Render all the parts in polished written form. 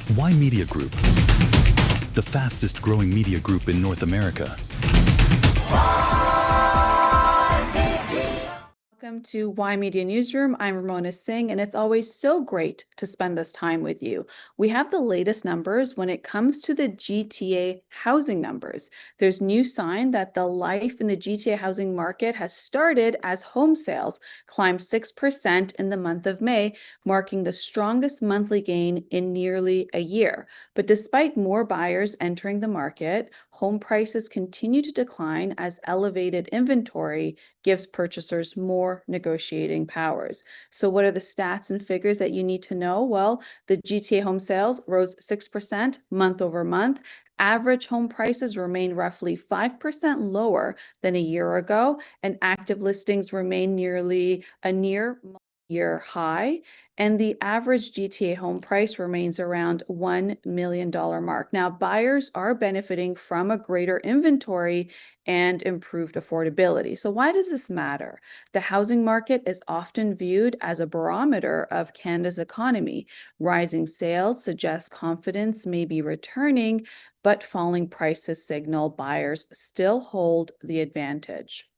Ymedia Group, the fastest growing media group in North America. Welcome to Ymedia Newsroom. I'm Ramona Singh, and it's always so great to spend this time with you. We have the latest numbers when it comes to the GTA housing numbers. There's new sign that the life in the GTA housing market has started as home sales climbed 6% in the month of May, marking the strongest monthly gain in nearly a year. But despite more buyers entering the market, home prices continue to decline as elevated inventory gives purchasers more negotiating powers. So what are the stats and figures that you need to know? Well, the GTA home sales rose 6% month over month. Average home prices remain roughly 5% lower than a year ago, and active listings remain nearly a near year high, and the average GTA home price remains around $1 million mark. Now, buyers are benefiting from a greater inventory and improved affordability. So why does this matter? The housing market is often viewed as a barometer of Canada's economy. Rising sales suggest confidence may be returning, but falling prices signal buyers still hold the advantage.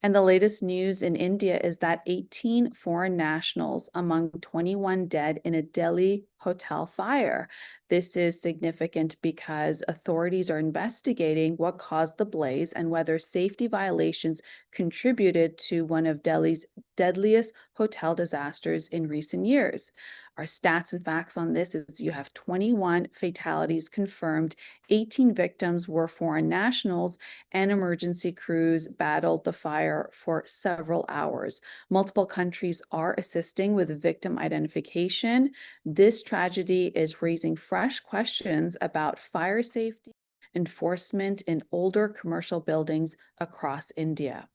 And the latest news in India is that 18 foreign nationals among 21 dead in a Delhi hotel fire. This is significant because authorities are investigating what caused the blaze and whether safety violations contributed to one of Delhi's deadliest hotel disasters in recent years. Our stats and facts on this is you have 21 fatalities confirmed, 18 victims were foreign nationals, and emergency crews battled the fire for several hours. Multiple countries are assisting with victim identification. This tragedy is raising fresh questions about fire safety enforcement in older commercial buildings across India.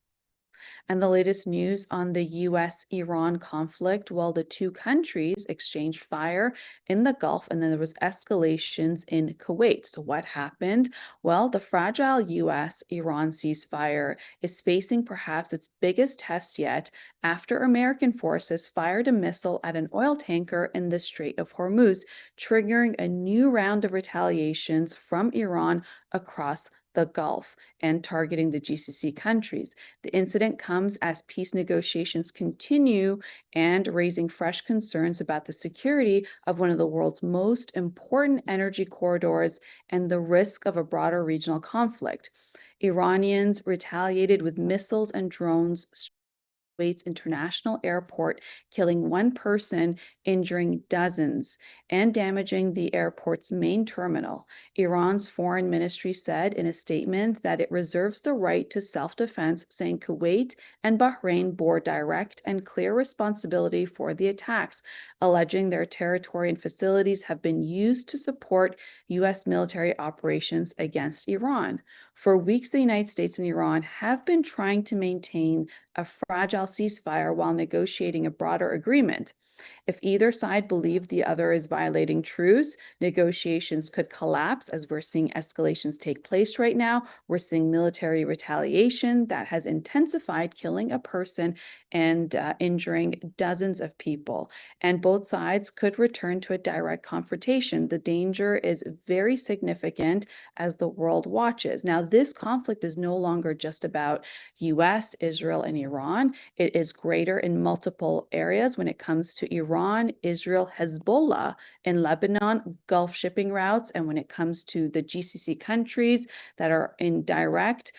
And the latest news on the US-Iran conflict, well, the two countries exchanged fire in the Gulf, and then there was escalations in Kuwait. So what happened? Well, the fragile US-Iran ceasefire is facing perhaps its biggest test yet after American forces fired a missile at an oil tanker in the Strait of Hormuz, triggering a new round of retaliations from Iran across the Gulf and targeting the GCC countries. The incident comes as peace negotiations continue and raising fresh concerns about the security of one of the world's most important energy corridors and the risk of a broader regional conflict. Iranians retaliated with missiles and drones Kuwait's international airport, killing one person, injuring dozens, and damaging the airport's main terminal. Iran's foreign ministry said in a statement that it reserves the right to self-defense, saying Kuwait and Bahrain bore direct and clear responsibility for the attacks, alleging their territory and facilities have been used to support U.S. military operations against Iran. For weeks, the United States and Iran have been trying to maintain a fragile ceasefire while negotiating a broader agreement. If either side believed the other is violating truce, negotiations could collapse, as we're seeing escalations take place right now. We're seeing military retaliation that has intensified, killing a person and injuring dozens of people. And both sides could return to a direct confrontation. The danger is very significant as the world watches. Now, this conflict is no longer just about US, Israel, and Iran. It is greater in multiple areas when it comes to Iran, Israel, Hezbollah in Lebanon, Gulf shipping routes, and when it comes to the GCC countries that are in direct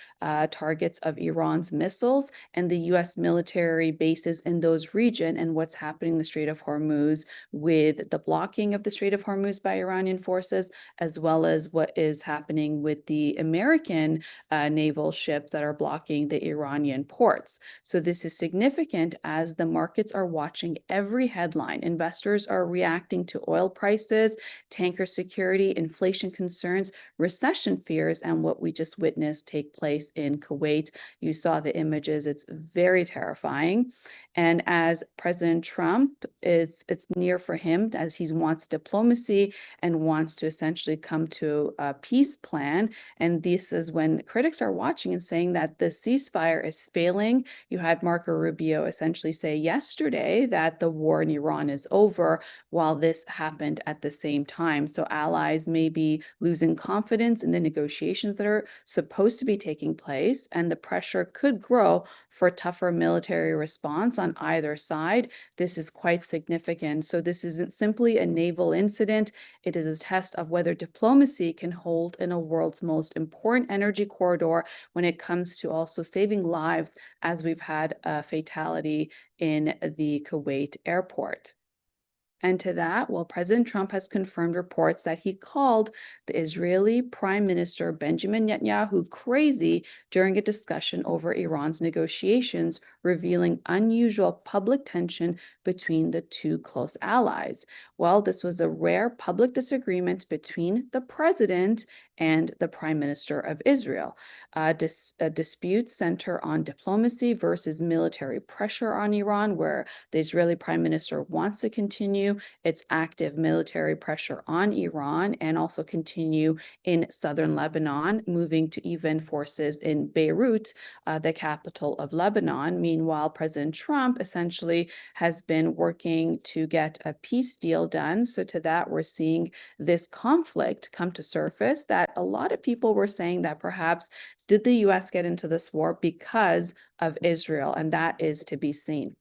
targets of Iran's missiles, and the US military bases in those regions, and what's happening in the Strait of Hormuz with the blocking of the Strait of Hormuz by Iranian forces, as well as what is happening with the American naval ships that are blocking the Iranian ports. So this is significant as the markets are watching every headline. Investors are reacting to oil prices, tanker security, inflation concerns, recession fears, and what we just witnessed take place in Kuwait. You saw the images. It's very terrifying. And as President Trump it's near for him as he wants diplomacy and wants to essentially come to a peace plan. And this is when critics are watching and saying that the ceasefire is failing. You had Marco Rubio essentially say yesterday that the war in Iran is over, while this happened happened at the same time. So allies may be losing confidence in the negotiations that are supposed to be taking place, and the pressure could grow for tougher military response on either side. This is quite significant. So this isn't simply a naval incident. It is a test of whether diplomacy can hold in a world's most important energy corridor when it comes to also saving lives, as we've had a fatality in the Kuwait airport. And to that, well, President Trump has confirmed reports that he called the Israeli Prime Minister Benjamin Netanyahu crazy during a discussion over Iran's negotiations, revealing unusual public tension between the two close allies. Well, this was a rare public disagreement between the president and the Prime Minister of Israel. A dispute center on diplomacy versus military pressure on Iran, where the Israeli Prime Minister wants to continue its active military pressure on Iran and also continue in southern Lebanon, moving to even forces in Beirut, the capital of Lebanon. Meanwhile, President Trump essentially has been working to get a peace deal done. So to that, we're seeing this conflict come to surface that a lot of people were saying that perhaps did the US get into this war because of Israel? And that is to be seen.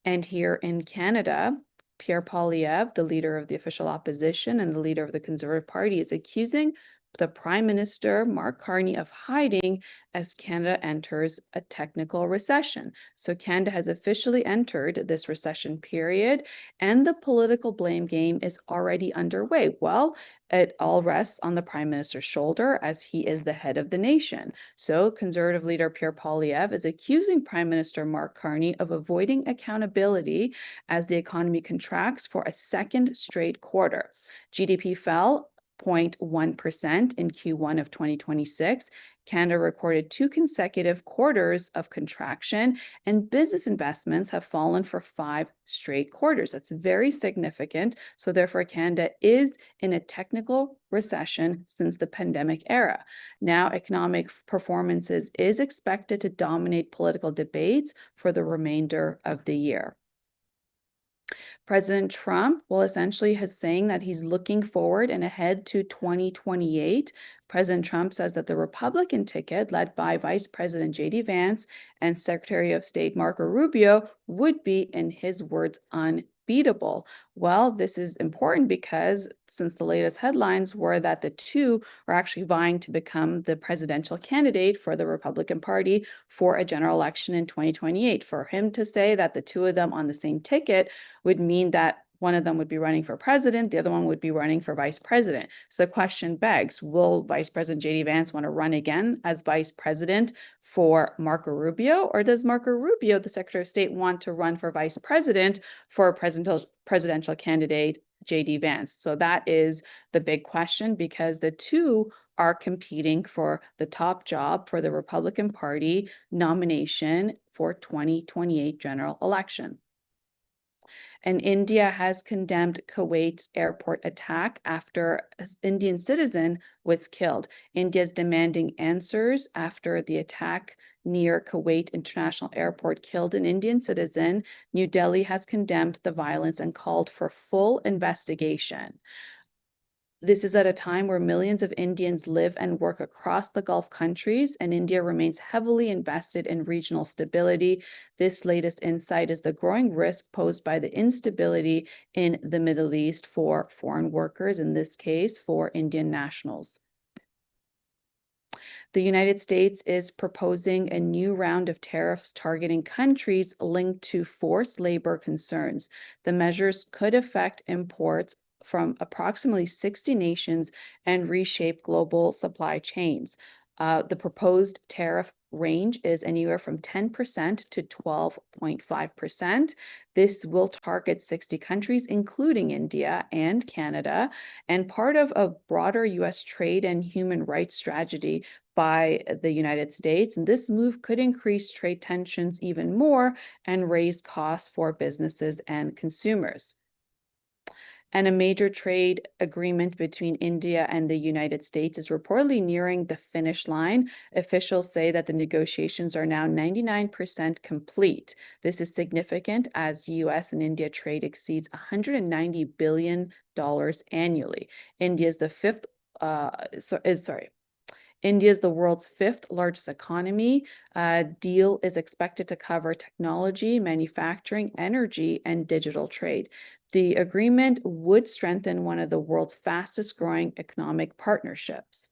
And here in Canada, Pierre Poilievre, the leader of the official opposition and the leader of the Conservative Party, is accusing the Prime Minister, Mark Carney, of hiding as Canada enters a technical recession. So Canada has officially entered this recession period, and the political blame game is already underway. Well, it all rests on the Prime Minister's shoulder as he is the head of the nation. So Conservative leader Pierre Poilievre is accusing Prime Minister Mark Carney of avoiding accountability as the economy contracts for a second straight quarter. GDP fell 0.1% in Q1 of 2026. Canada recorded 2 consecutive quarters of contraction, and business investments have fallen for 5 straight quarters. That's very significant. So therefore, Canada is in a technical recession since the pandemic era. Now, economic performances is expected to dominate political debates for the remainder of the year. President Trump, well, essentially is saying that he's looking forward and ahead to 2028. President Trump says that the Republican ticket, led by Vice President J.D. Vance and Secretary of State Marco Rubio, would be, in his words, unbeatable. Well, this is important because since the latest headlines were that the two are actually vying to become the presidential candidate for the Republican Party for a general election in 2028. For him to say that the two of them on the same ticket would mean that one of them would be running for president, the other one would be running for vice president. So the question begs, will Vice President J.D. Vance want to run again as vice president for Marco Rubio, or does Marco Rubio, the Secretary of State, want to run for vice president for presidential candidate J.D. Vance? So that is the big question, because the two are competing for the top job for the Republican Party nomination for 2028 general election. And India has condemned Kuwait's airport attack after an Indian citizen was killed. India is demanding answers after the attack near Kuwait International Airport killed an Indian citizen. New Delhi has condemned the violence and called for full investigation. This is at a time where millions of Indians live and work across the Gulf countries, and India remains heavily invested in regional stability. This latest insight is the growing risk posed by the instability in the Middle East for foreign workers, in this case, for Indian nationals. The United States is proposing a new round of tariffs targeting countries linked to forced labor concerns. The measures could affect imports from approximately 60 nations and reshape global supply chains. The proposed tariff range is anywhere from 10% to 12.5%. This will target 60 countries, including India and Canada, and part of a broader U.S. trade and human rights strategy by the United States. And this move could increase trade tensions even more and raise costs for businesses and consumers. And a major trade agreement between India and the United States is reportedly nearing the finish line. Officials say that the negotiations are now 99% complete. This is significant as US and India trade exceeds $190 billion annually. India is the India is the world's fifth largest economy. Deal is expected to cover technology, manufacturing, energy, and digital trade. The agreement would strengthen one of the world's fastest growing economic partnerships.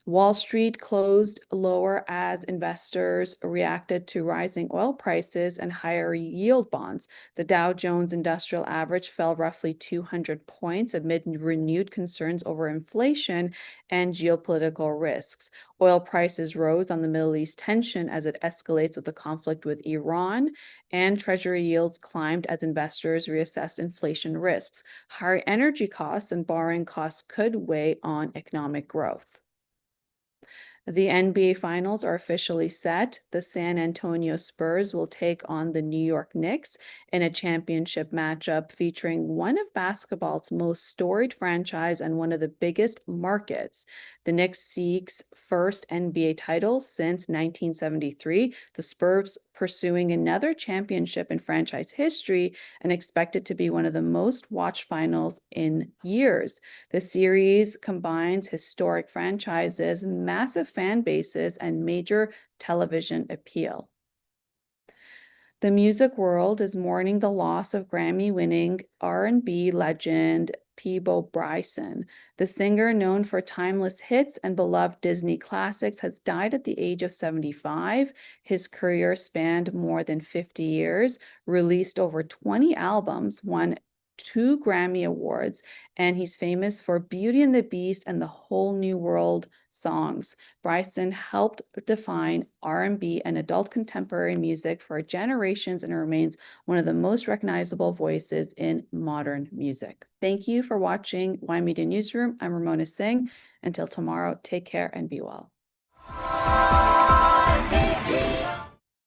Wall Street closed lower as investors reacted to rising oil prices and higher yield bonds. The Dow Jones Industrial Average fell roughly 200 points amid renewed concerns over inflation and geopolitical risks. Oil prices rose on the Middle East tension as it escalates with the conflict with Iran, and Treasury yields climbed as investors reassessed inflation risks. Higher energy costs and borrowing costs could weigh on economic growth. The NBA Finals are officially set. The San Antonio Spurs will take on the New York Knicks in a championship matchup featuring one of basketball's most storied franchise and one of the biggest markets. The Knicks seeks first NBA title since 1973. The Spurs pursuing another championship in franchise history and expected to be one of the most watched finals in years. The series combines historic franchises, massive fan bases, and major television appeal. The music world is mourning the loss of Grammy-winning R&B legend Peabo Bryson. The singer, known for timeless hits and beloved Disney classics, has died at the age of 75. His career spanned more than 50 years, released over 20 albums, won 2 Grammy Awards, and he's famous for Beauty and the Beast and the Whole New World songs. Bryson helped define R&B and adult contemporary music for generations and remains one of the most recognizable voices in modern music. Thank you for watching Ymedia Newsroom. I'm Ramona Singh. Until tomorrow, take care and be well.